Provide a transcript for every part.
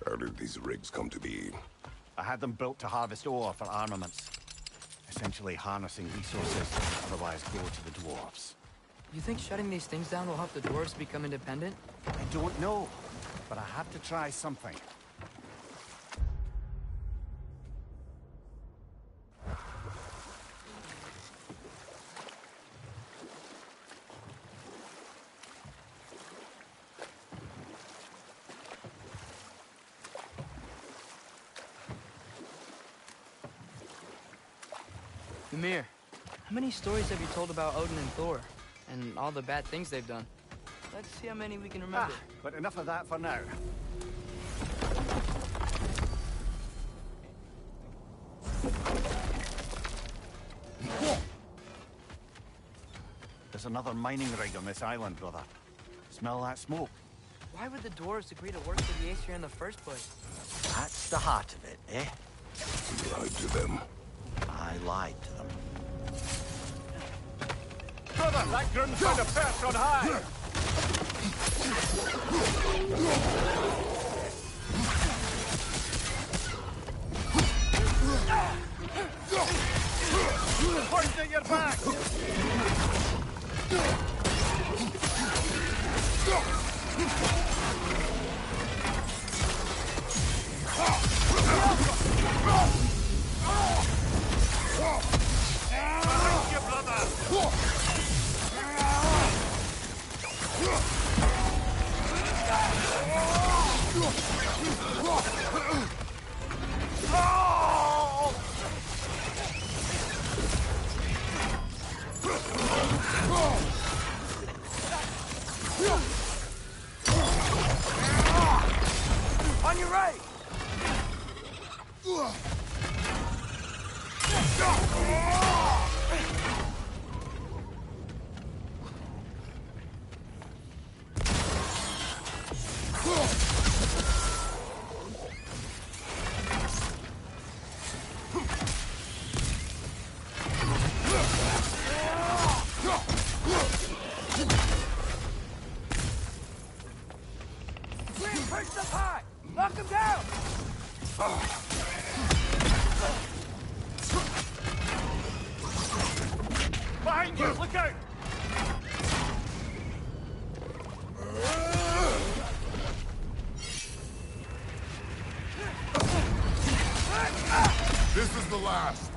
How did these rigs come to be? I had them built to harvest ore for armaments. Essentially harnessing resources that otherwise go to the dwarves. You think shutting these things down will help the dwarves become independent? I don't know, but I had to try something. Ymir, how many stories have you told about Odin and Thor? And all the bad things they've done? Let's see how many we can remember. But enough of that for now. There's another mining rig on this island, brother. Smell that smoke? Why would the dwarves agree to work for the Aesir in the first place? That's the heart of it, eh? You lied to them. I lied to them. Brother, that groom's found a perch on high! Point at your back! Behind you, brother! On your right! Perched up high! Knock him down! Behind you! Look out! This is the last.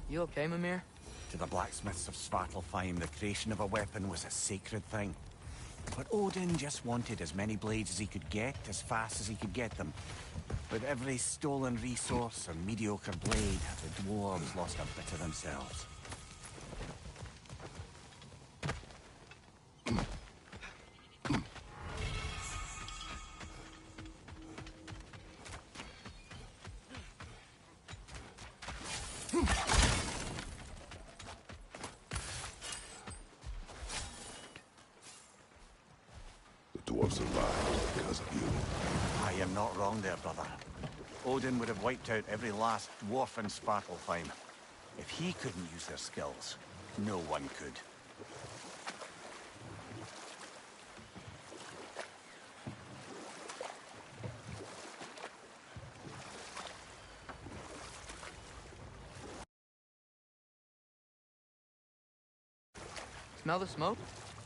You okay, Mimir? To the blacksmiths of Svartalfheim, the creation of a weapon was a sacred thing. But Odin just wanted as many blades as he could get, as fast as he could get them. With every stolen resource or mediocre blade, the dwarves lost a bit of themselves. survived because of you. I am not wrong there, brother. Odin would have wiped out every last dwarf in Svartalfheim. If he couldn't use their skills, no one could. Smell the smoke?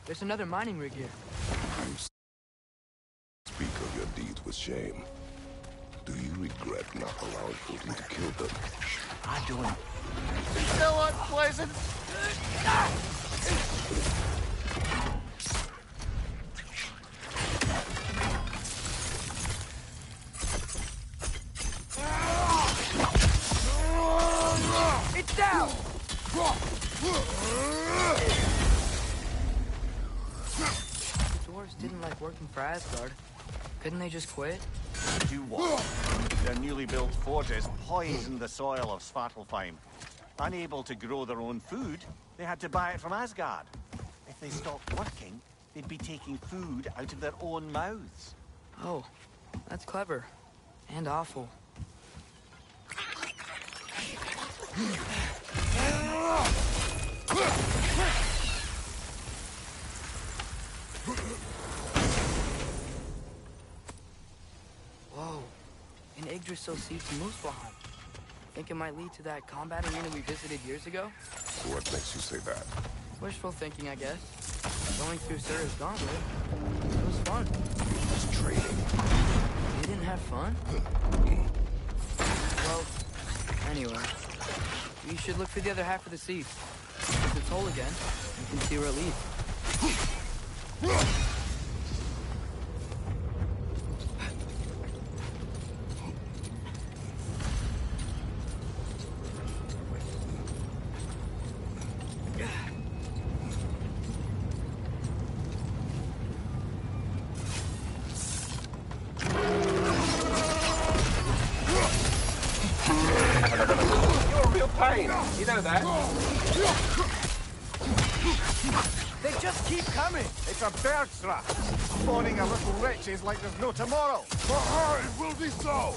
There's another mining rig here. You speak of your deeds with shame. Do you regret not allowing Odin to kill them? I don't. Still unpleasant! It's down! The dwarves didn't like working for Asgard. Couldn't they just quit? Do what? Their newly built forges poisoned the soil of Svartalfheim. Unable to grow their own food, they had to buy it from Asgard. If they stopped working, they'd be taking food out of their own mouths. Oh, that's clever. And awful. Whoa. An Yggdrasil siege to Muspelheim. Think it might lead to that combat arena we visited years ago? What makes you say that? Wishful thinking, I guess. Going through Surya's gauntlet. It was fun. It's training. You didn't have fun? Well, anyway. You should look for the other half of the siege. If it's whole again, you can see where it leads. You know that? They just keep coming! It's a bird trap. Spawning a little wretches like there's no tomorrow. For her, it will be so!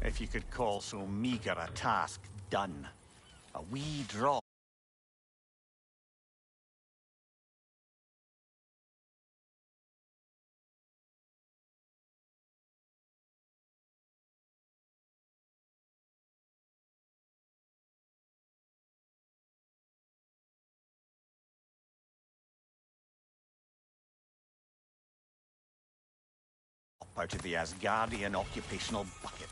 If you could call so meager a task done. A wee drop. Out of the Asgardian occupational bucket.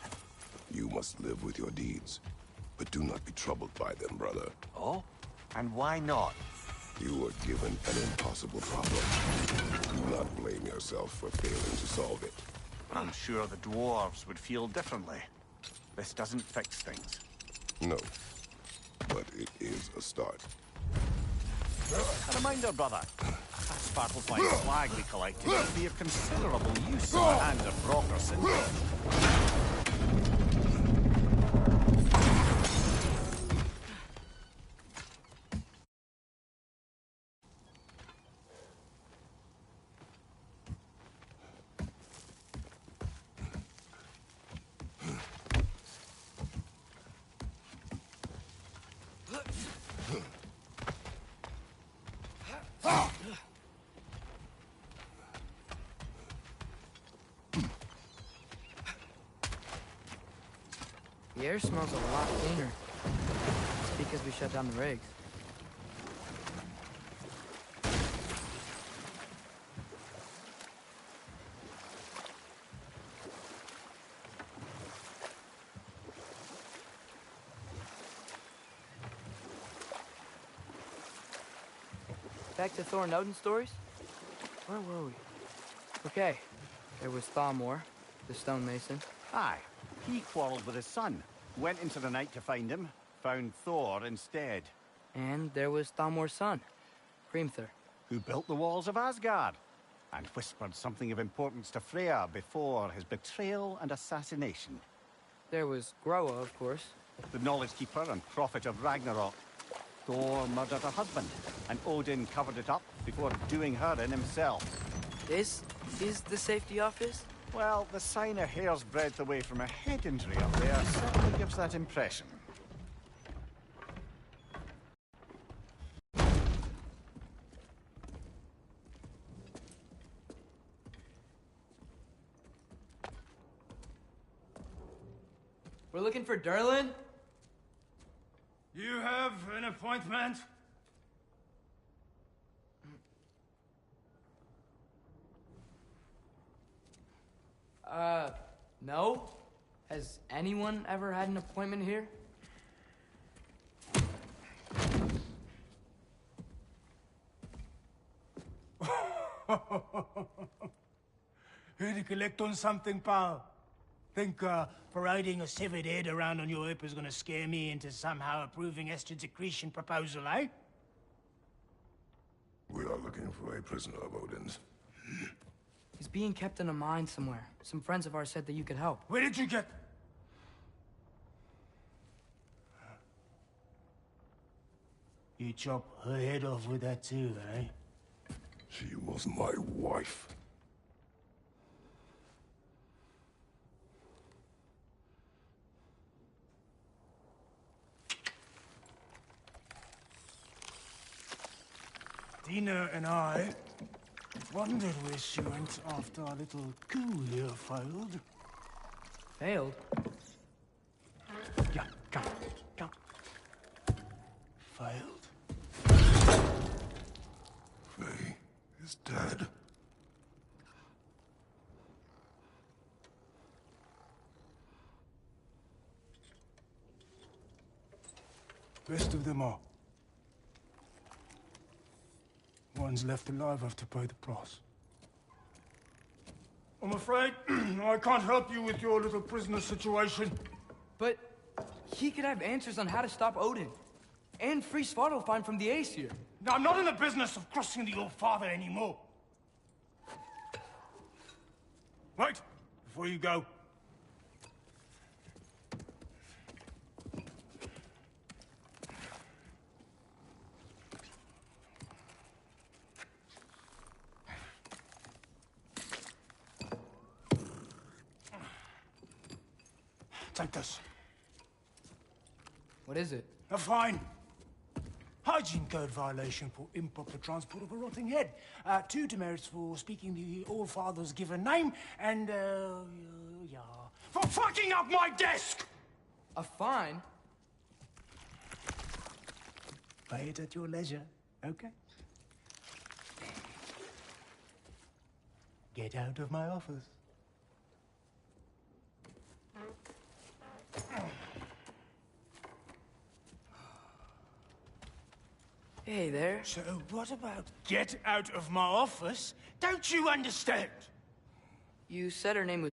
You must live with your deeds, but do not be troubled by them, brother. Oh? And why not? You were given an impossible problem. Do not blame yourself for failing to solve it. I'm sure the dwarves would feel differently. This doesn't fix things. No, but it is a start. A reminder, brother. That Svartalfheim flag we collected would be of considerable use in the hands of Brokerson. The air smells a lot cleaner. It's because we shut down the rigs. Back to Thor and Odin stories? Where were we? Okay, there was Thalmor, the stonemason. Aye. He quarreled with his son. Went into the night to find him. Found Thor instead. And there was Thalmor's son, Hrimthur. Who built the walls of Asgard. And whispered something of importance to Freya before his betrayal and assassination. There was Groa, of course. The knowledge keeper and prophet of Ragnorök. Thor murdered her husband, and Odin covered it up before doing her in himself. This is the safety office? Well, the sign a hair's breadth away from a head injury up there certainly gives that impression. We're looking for Durlin? You have an appointment? No. Has anyone ever had an appointment here? Here to collect on something, pal? Think, parading a severed head around on your hip is gonna scare me into somehow approving Estrid's accretion proposal, eh? We are looking for a prisoner of Odin's. He's being kept in a mine somewhere. Some friends of ours said that you could help. Where did you get... You chop her head off with that too, eh? She was my wife. Dina and I wondered where she went after our little coup here failed. Failed? Yeah, come. Failed. Faye is dead. Best of them all. One's left alive have to pay the price. I'm afraid I can't help you with your little prisoner situation. But he could have answers on how to stop Odin. And free Svartalfheim from the Aesir. Now, I'm not in the business of crossing the old father anymore. Wait, before you go. Take this. What is it? A fine. Hygiene code violation for improper transport of a rotting head. 2 demerits for speaking the All-Father's given name, and, yeah. For fucking up my desk! A fine? Pay it at your leisure, okay? Get out of my office. Hey there. So what about get out of my office? Don't you understand? You said her name was